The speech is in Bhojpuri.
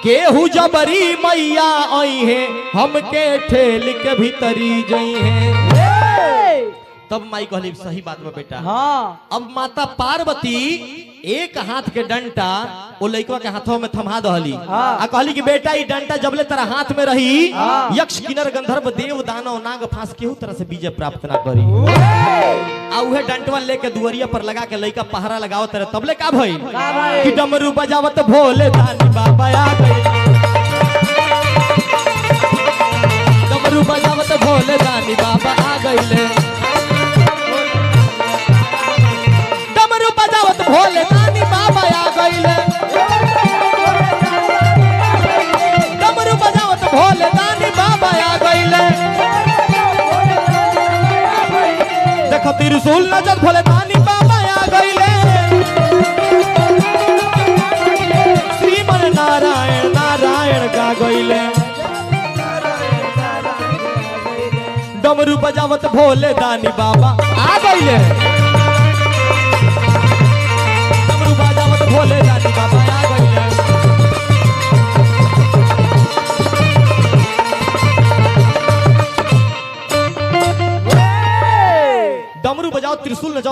केहू जबरी मैया आई है हमके ठेल के भीतरी जई है। तब माई कहली सही बात में बेटा। हाँ। अब माता पार्वती एक हाथ के डंटा वो लड़का के हाथों में थमा दहली आ कहली कि बेटा ये डंटा जबले तेरा हाथ में रही यक्ष किन्नर गंधर्व देव दानव नाग फांस केहू तरह से विजय प्राप्त ना करी। आ उहे डंटवा लेके दुवरिया पर लगा के लड़का पहरा लगाओ तेरे तबले का भई कि डमरू बजावत भोले दानी बाबा आ गए। डमरू बजावत भोले दानी बाबा आ गए। भोले दानी बाबा आ गईले। डमरू बजावत भोले दानी बाबा आ गईले। देखो त्रिशूल नजर भोले दानी बाबा आ गईले। श्रीमन नारायण नारायण गा गईले। डमरू बजावत भोले दानी बाबा आ गईले। भोले दानी बाबा आ गईले। डमरू बजाओ त्रिशूल न जाओ